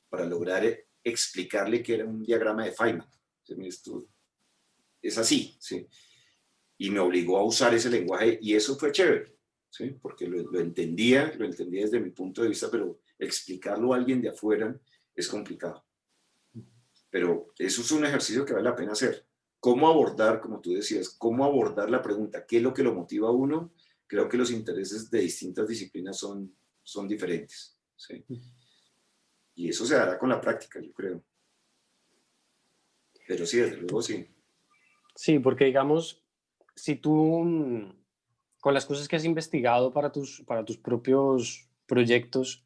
para lograr explicarle que era un diagrama de Feynman. Esto es así, ¿sí? Y me obligó a usar ese lenguaje y eso fue chévere, ¿sí? Porque lo entendía desde mi punto de vista, pero explicarlo a alguien de afuera es complicado. Pero eso es un ejercicio que vale la pena hacer. ¿Cómo abordar, como tú decías, cómo abordar la pregunta? ¿Qué es lo que lo motiva a uno? Creo que los intereses de distintas disciplinas son diferentes, ¿sí? Y eso se dará con la práctica, yo creo. Pero sí, desde luego sí. Sí, porque digamos, si tú con las cosas que has investigado para tus propios proyectos,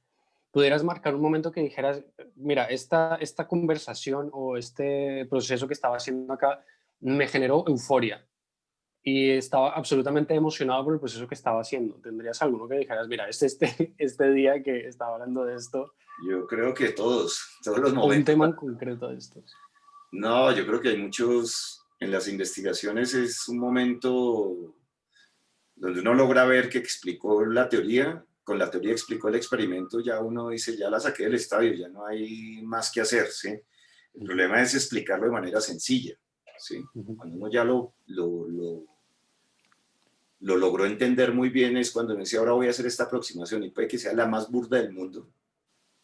pudieras marcar un momento que dijeras, mira, esta conversación o este proceso que estaba haciendo acá me generó euforia y estaba absolutamente emocionado por el proceso que estaba haciendo. ¿Tendrías alguno que dijeras, mira, este día que estaba hablando de esto? Yo creo que todos los O un momentos. tema en concreto de estos. No, yo creo que hay muchos, en las investigaciones es un momento donde uno logra ver que explicó la teoría, con la teoría explicó el experimento, ya uno dice, ya la saqué del estadio, ya no hay más que hacer, ¿sí? El problema es explicarlo de manera sencilla, ¿sí? Cuando uno ya lo logró entender muy bien es cuando uno dice, ahora voy a hacer esta aproximación y puede que sea la más burda del mundo,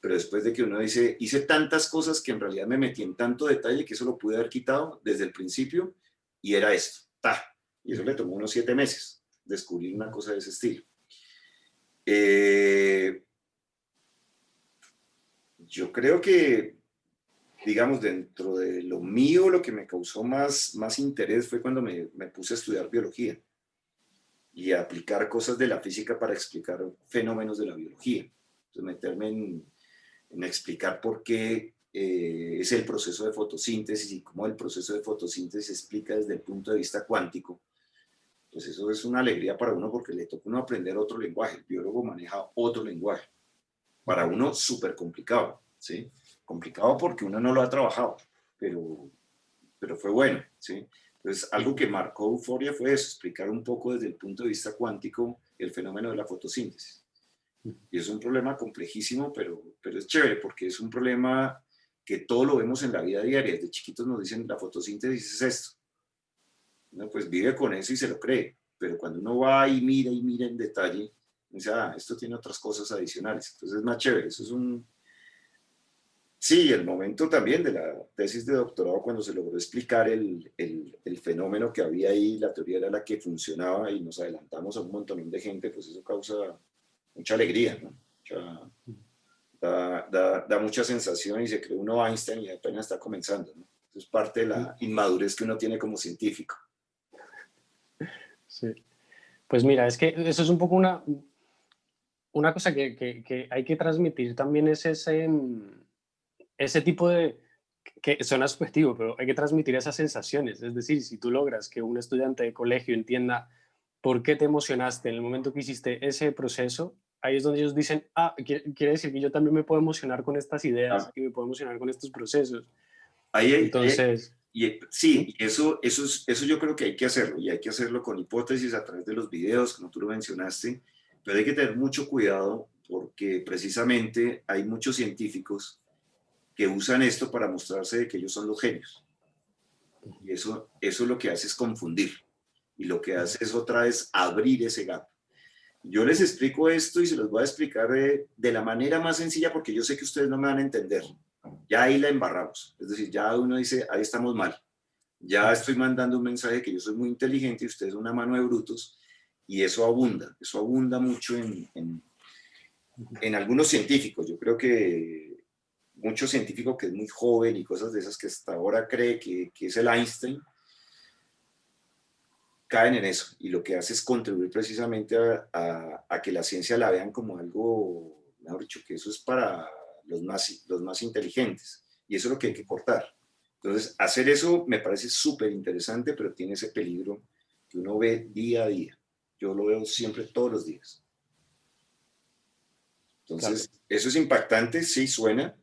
pero después de que uno dice, hice tantas cosas que en realidad me metí en tanto detalle que eso lo pude haber quitado desde el principio y era esto, ¡ta! Y eso le tomó unos 7 meses, descubrir una cosa de ese estilo. Yo creo que, digamos, dentro de lo mío, lo que me causó más interés fue cuando me puse a estudiar biología y a aplicar cosas de la física para explicar fenómenos de la biología. Entonces, meterme en explicar por qué es el proceso de fotosíntesis y cómo el proceso de fotosíntesis se explica desde el punto de vista cuántico, pues eso es una alegría para uno porque le toca uno aprender otro lenguaje. El biólogo maneja otro lenguaje. Para uno súper complicado, ¿sí? Complicado porque uno no lo ha trabajado, pero fue bueno, ¿sí? Entonces, algo que marcó euforia fue eso, explicar un poco desde el punto de vista cuántico el fenómeno de la fotosíntesis. Y es un problema complejísimo, pero es chévere porque es un problema que todo lo vemos en la vida diaria. Desde chiquitos nos dicen la fotosíntesis es esto. Uno pues vive con eso y se lo cree, pero cuando uno va y mira en detalle, dice, ah, esto tiene otras cosas adicionales. Entonces es más chévere. Eso es un... Sí, el momento también de la tesis de doctorado, cuando se logró explicar el fenómeno que había ahí, la teoría era la que funcionaba y nos adelantamos a un montón de gente, pues eso causa mucha alegría, ¿no? Da mucha sensación y se cree uno Einstein y apenas está comenzando, ¿no? Eso es parte de la inmadurez que uno tiene como científico. Sí. Pues mira, es que eso es un poco una cosa que hay que transmitir también, es ese tipo de, que suena subjetivo, pero hay que transmitir esas sensaciones. Es decir, si tú logras que un estudiante de colegio entienda por qué te emocionaste en el momento que hiciste ese proceso, ahí es donde ellos dicen, ah, quiere decir que yo también me puedo emocionar con estas ideas, Ah, que me puedo emocionar con estos procesos. ahí, Entonces, sí, eso yo creo que hay que hacerlo, y hay que hacerlo con hipótesis a través de los videos, como tú lo mencionaste, pero hay que tener mucho cuidado porque precisamente hay muchos científicos que usan esto para mostrarse de que ellos son los genios. Y eso lo que hace es confundir. Y lo que hace es otra vez abrir ese gap. Yo les explico esto y se los voy a explicar de la manera más sencilla porque yo sé que ustedes no me van a entender. Ya ahí la embarramos. Es decir, ya uno dice, ahí estamos mal. Ya estoy mandando un mensaje que yo soy muy inteligente y ustedes una mano de brutos. Y eso abunda mucho en algunos científicos. Yo creo que mucho científico que es muy joven y cosas de esas que hasta ahora cree que es el Einstein, caen en eso. Y lo que hace es contribuir precisamente a que la ciencia la vean como algo, mejor dicho, que eso es para los más inteligentes. Y eso es lo que hay que cortar. Entonces, hacer eso me parece súper interesante, pero tiene ese peligro que uno ve día a día. Yo lo veo siempre, todos los días. Entonces, claro, eso es impactante, sí suena,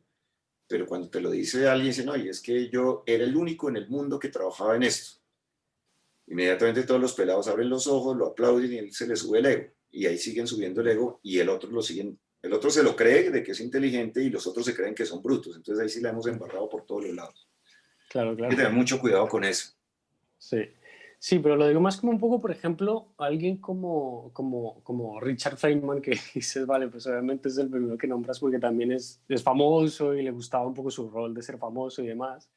pero cuando te lo dice alguien, dice, no, y es que yo era el único en el mundo que trabajaba en esto. Inmediatamente todos los pelados abren los ojos, lo aplauden y él se le sube el ego. Y ahí siguen subiendo el ego y el otro el otro se lo cree de que es inteligente y los otros se creen que son brutos. Entonces ahí sí la hemos embarrado por todos los lados. claro, claro. Hay que tener mucho cuidado con eso. Sí. Sí, pero lo digo más como un poco, por ejemplo, alguien como Richard Feynman, que dices, vale, pues obviamente es el primero que nombras porque también es famoso y le gustaba un poco su rol de ser famoso y demás.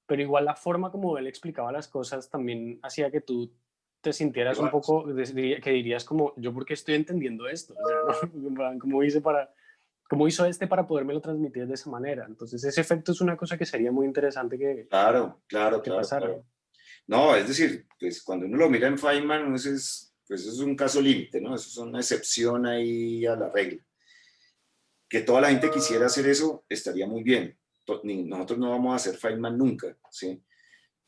Pero igual la forma como él explicaba las cosas también hacía que tú te sintieras un poco, que dirías como, ¿yo por qué estoy entendiendo esto? O sea, ¿no? ¿Cómo hizo para podérmelo transmitir de esa manera? Entonces ese efecto es una cosa que sería muy interesante que pasara. Claro. No, es decir, pues cuando uno lo mira en Feynman, pues eso es un caso límite, ¿no? Eso es una excepción ahí a la regla. Que toda la gente quisiera hacer eso, estaría muy bien. Nosotros no vamos a hacer Feynman nunca, ¿sí?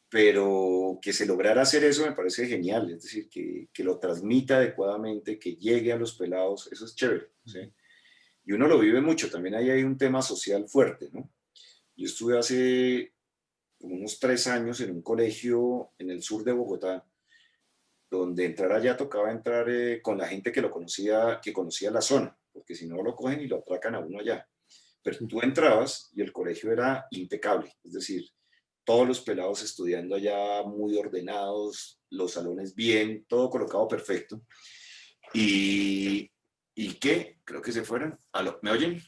Pero que se lograra hacer eso me parece genial, es decir, que lo transmita adecuadamente, que llegue a los pelados, eso es chévere, ¿sí? Y uno lo vive mucho, también ahí hay un tema social fuerte, ¿no? Yo estuve hace como unos 3 años en un colegio en el sur de Bogotá, donde entrar allá tocaba entrar con la gente que conocía la zona, porque si no lo cogen y lo atracan a uno allá. Pero tú entrabas y el colegio era impecable, es decir, todos los pelados estudiando allá muy ordenados, los salones bien, todo colocado perfecto. ¿Y qué? Creo que se fueron. ¿Me oyen?